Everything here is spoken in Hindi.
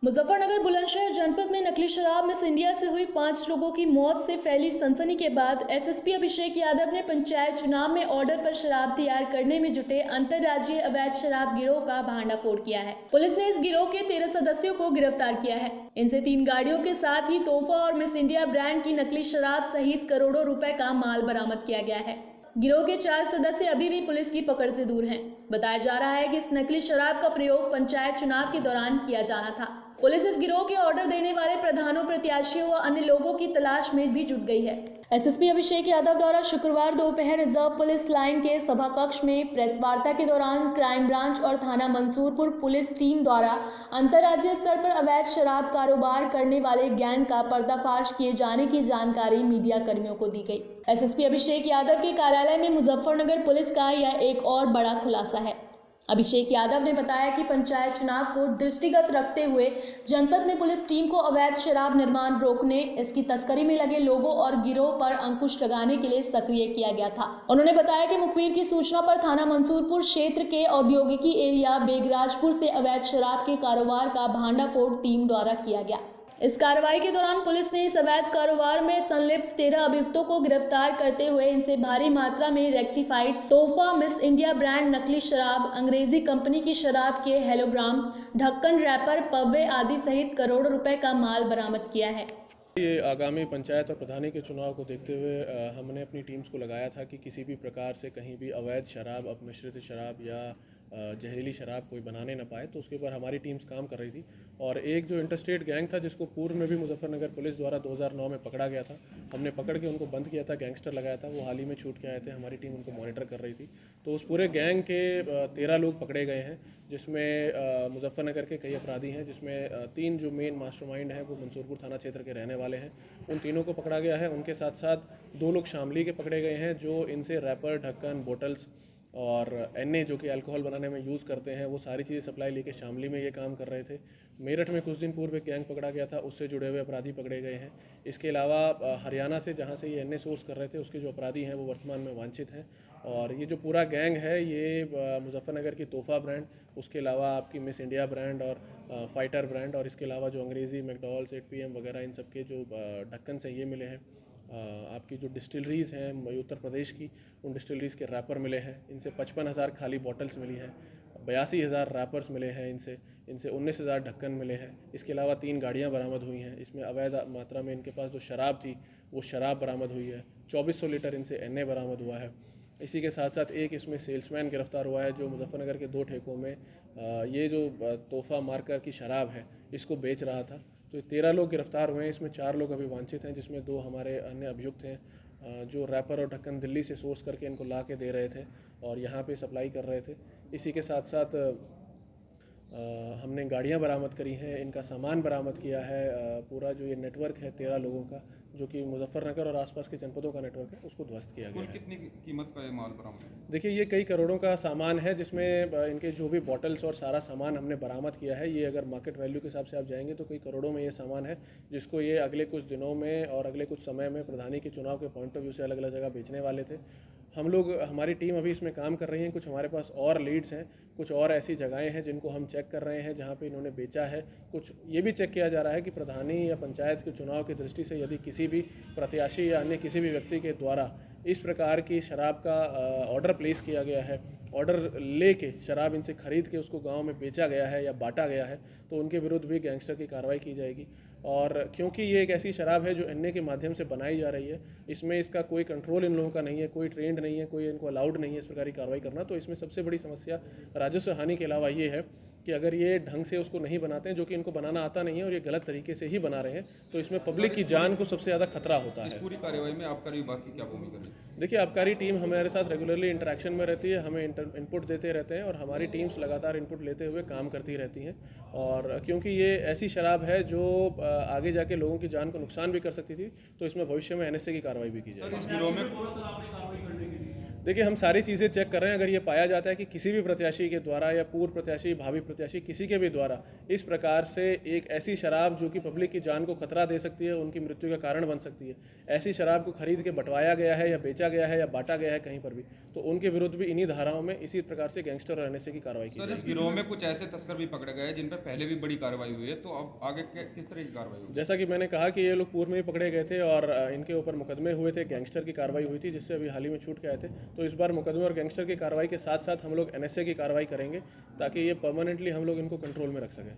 मुजफ्फरनगर बुलंदशहर जनपद में नकली शराब मिस इंडिया से हुई 5 लोगों की मौत से फैली सनसनी के बाद एसएसपी अभिषेक यादव ने पंचायत चुनाव में ऑर्डर पर शराब तैयार करने में जुटे अंतर्राज्यीय अवैध शराब गिरोह का भांडाफोड़ किया है। पुलिस ने इस गिरोह के 13 सदस्यों को गिरफ्तार किया है। इनसे 3 गाड़ियों के साथ ही तोहफा और मिस इंडिया ब्रांड की नकली शराब सहित करोड़ों रुपए का माल बरामद किया गया है। गिरोह के 4 सदस्य अभी भी पुलिस की पकड़ से दूर हैं। बताया जा रहा है कि इस नकली शराब का प्रयोग पंचायत चुनाव के दौरान किया जाना था। पुलिस इस गिरोह के ऑर्डर देने वाले प्रधानों, प्रत्याशियों व अन्य लोगों की तलाश में भी जुट गई है। एसएसपी अभिषेक यादव द्वारा शुक्रवार दोपहर रिजर्व पुलिस लाइन के सभा कक्ष में प्रेस वार्ता के दौरान क्राइम ब्रांच और थाना मंसूरपुर पुलिस टीम द्वारा अंतर्राज्यीय स्तर पर अवैध शराब कारोबार करने वाले गैंग का पर्दाफाश किए जाने की जानकारी मीडिया कर्मियों को दी गई। एसएसपी अभिषेक यादव के कार्यालय में मुजफ्फरनगर पुलिस का यह एक और बड़ा खुलासा है। अभिषेक यादव ने बताया कि पंचायत चुनाव को दृष्टिगत रखते हुए जनपद में पुलिस टीम को अवैध शराब निर्माण रोकने, इसकी तस्करी में लगे लोगों और गिरोह पर अंकुश लगाने के लिए सक्रिय किया गया था। उन्होंने बताया कि मुखबिर की सूचना पर थाना मंसूरपुर क्षेत्र के औद्योगिकी एरिया बेगराजपुर से अवैध शराब के कारोबार का भांडाफोड़ टीम द्वारा किया गया। इस कार्रवाई के दौरान पुलिस ने इस अवैध कारोबार में संलिप्त 13 अभियुक्तों को गिरफ्तार करते हुए इनसे भारी मात्रा में रेक्टिफाइड तोहफा, मिस इंडिया ब्रांड नकली शराब, अंग्रेजी कंपनी की शराब के हेलोग्राम, ढक्कन रैपर, पव्वे आदि सहित करोड़ों रुपए का माल बरामद किया है। ये आगामी पंचायत और प्रधानी के चुनाव को देखते हुए हमने अपनी टीम्स को लगाया था कि किसी भी प्रकार से कहीं भी अवैध शराब, अपमिश्रित शराब या जहरीली शराब कोई बनाने न पाए, तो उसके ऊपर हमारी टीम्स काम कर रही थी। और एक जो इंटरस्टेट गैंग था जिसको पूर्व में भी मुजफ्फरनगर पुलिस द्वारा 2009 में पकड़ा गया था, हमने पकड़ के उनको बंद किया था, गैंगस्टर लगाया था, वो हाल ही में छूट के आए थे। हमारी टीम उनको मॉनिटर कर रही थी। तो उस पूरे गैंग के 13 लोग पकड़े गए हैं, जिसमें मुजफ्फरनगर के कई अपराधी हैं, जिसमें 3 जो मेन मास्टरमाइंड हैं वो मंसूरपुर थाना क्षेत्र के रहने वाले हैं। उन तीनों को पकड़ा गया है। उनके साथ साथ 2 लोग शामली के पकड़े गए हैं, जो इनसे रैपर, ढक्कन, बोटल्स और एनए जो कि अल्कोहल बनाने में यूज़ करते हैं, वो सारी चीज़ें सप्लाई लेके शामली में ये काम कर रहे थे। मेरठ में कुछ दिन पूर्व एक गैंग पकड़ा गया था, उससे जुड़े हुए अपराधी पकड़े गए हैं। इसके अलावा हरियाणा से जहाँ से ये एनए सोर्स कर रहे थे, उसके जो अपराधी हैं वो वर्तमान में वांछित हैं। और ये जो पूरा गैंग है ये मुजफ्फरनगर की तोहफा ब्रांड, उसके अलावा आपकी मिस इंडिया ब्रांड और फाइटर ब्रांड, और इसके अलावा जो अंग्रेज़ी मैकडॉल्स, 8PM वगैरह, इन सब के जो ढक्कन से ये मिले हैं। आपकी जो डिस्टिलरीज़ हैं उत्तर प्रदेश की, उन डिस्टिलरीज़ के रैपर मिले हैं। इनसे 55,000 खाली बॉटल्स मिली हैं, 82,000 रैपर्स मिले हैं। इनसे 19,000 ढक्कन मिले हैं। इसके अलावा 3 गाड़ियां बरामद हुई हैं। इसमें अवैध मात्रा में इनके पास जो शराब थी वो शराब बरामद हुई है। 2400 लीटर इनसे एनए बरामद हुआ है। इसी के साथ साथ एक इसमें सेल्समैन गिरफ्तार हुआ है, जो मुजफ्फरनगर के 2 ठेकों में ये जो तोहफा मार्कर की शराब है इसको बेच रहा था। तो 13 लोग गिरफ्तार हुए हैं। इसमें 4 लोग अभी वांछित हैं, जिसमें 2 हमारे अन्य अभियुक्त हैं जो रैपर और ढक्कन दिल्ली से सोर्स करके इनको ला के दे रहे थे और यहाँ पे सप्लाई कर रहे थे। इसी के साथ साथ हमने गाड़ियाँ बरामद करी हैं, इनका सामान बरामद किया है। पूरा जो ये नेटवर्क है 13 लोगों का, जो कि मुजफ्फरनगर और आसपास के जनपदों का नेटवर्क है, उसको ध्वस्त किया गया है। कितनी कीमत का ये माल बरामद है? देखिए, ये कई करोड़ों का सामान है, जिसमें इनके जो भी बॉटल्स और सारा सामान हमने बरामद किया है, ये अगर मार्केट वैल्यू के हिसाब से आप जाएंगे तो कई करोड़ों में ये सामान है, जिसको ये अगले कुछ दिनों में और अगले कुछ समय में प्रधानी के चुनाव के पॉइंट ऑफ व्यू से अलग अलग जगह बेचने वाले थे। हमारी टीम अभी इसमें काम कर रही है। कुछ हमारे पास और लीड्स हैं, कुछ और ऐसी जगहें हैं जिनको हम चेक कर रहे हैं जहाँ पे इन्होंने बेचा है। कुछ ये भी चेक किया जा रहा है कि प्रधानी या पंचायत के चुनाव की दृष्टि से यदि किसी भी प्रत्याशी या अन्य किसी भी व्यक्ति के द्वारा इस प्रकार की शराब का ऑर्डर प्लेस किया गया है, ऑर्डर लेके शराब इनसे खरीद के उसको गांव में बेचा गया है या बांटा गया है, तो उनके विरुद्ध भी गैंगस्टर की कार्रवाई की जाएगी। और क्योंकि ये एक ऐसी शराब है जो एनए के माध्यम से बनाई जा रही है, इसमें इसका कोई कंट्रोल इन लोगों का नहीं है, कोई ट्रेंड नहीं है, कोई इनको अलाउड नहीं है इस प्रकार की कार्रवाई करना। तो इसमें सबसे बड़ी समस्या राजस्व हानि के अलावा ये है कि अगर ये ढंग से उसको नहीं बनाते हैं, जो कि इनको बनाना आता नहीं है और ये गलत तरीके से ही बना रहे हैं, तो इसमें पब्लिक की जान को सबसे ज़्यादा खतरा होता है। पूरी कार्रवाई में आबकारी विभाग की क्या भूमिका है? देखिए, आबकारी टीम हमारे साथ रेगुलरली इंटरेक्शन में रहती है, हमें इनपुट देते रहते हैं और हमारी टीम्स लगातार इनपुट लेते हुए काम करती रहती हैं। और क्योंकि ये ऐसी शराब है जो आगे जाके लोगों की जान को नुकसान भी कर सकती थी, तो इसमें भविष्य में एनएसए की कार्रवाई भी की जाएगी। देखिए, हम सारी चीज़ें चेक कर रहे हैं। अगर ये पाया जाता है कि किसी भी प्रत्याशी के द्वारा या पूर्व प्रत्याशी, भावी प्रत्याशी, किसी के भी द्वारा इस प्रकार से एक ऐसी शराब जो कि पब्लिक की जान को खतरा दे सकती है, उनकी मृत्यु का कारण बन सकती है, ऐसी शराब को खरीद के बंटवाया गया है या बेचा गया है या बांटा गया है कहीं पर भी, तो उनके विरुद्ध भी इन्हीं धाराओं में इसी प्रकार से गैंगस्टर और एनएसए की कार्रवाई की सर, जाएगी। इस गिरोह में कुछ ऐसे तस्कर भी पकड़े गए जिन पर पहले भी बड़ी कार्रवाई हुई है, तो अब आगे किस तरह की कार्रवाई होगी? जैसा कि मैंने कहा कि ये लोग पूर्व में ही पकड़े गए थे और इनके ऊपर मुकदमे हुए थे, गैंगस्टर की कार्रवाई हुई थी जिससे अभी हाल ही में छूट के आए थे। तो इस बार मुकदमे और गैंगस्टर की कार्रवाई के साथ साथ हम लोग एनएसए की कार्रवाई करेंगे ताकि ये परमानेंटली हम लोग इनको कंट्रोल में रख सकें।